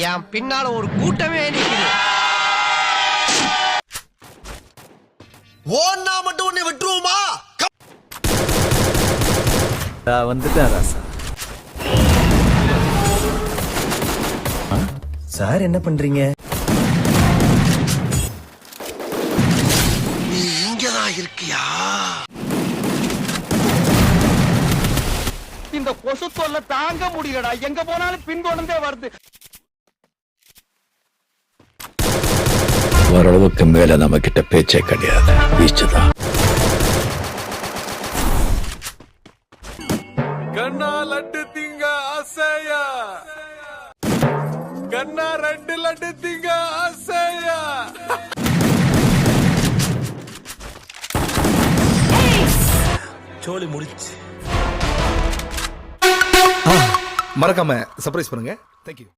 என் பின்னால ஒரு கூட்டமே நிக்குது. ஓன்னா மட்டும் உன்னை விட்டுருவோமா? வந்துட்டேன் ராசா. சார் என்ன பண்றீங்க? நீ இங்கதான் இருக்கியா? இந்த கொசு தொல்லை தாங்க முடியலடா. எங்க போனாலும் பின்தொடர்ந்தே வருது. ஓரளவுக்கு மேல நம்ம கிட்ட பேச்சே கிடையாது. வீச்சுதான். கண்ணா லட்டு திங்க ஆசையா, கண்ணா 2 லட்டு திங்க ஆசையா. சோலி முடிச்சு. மறக்காம சர்ப்ரைஸ் பண்ணுங்க. தேங்க்யூ.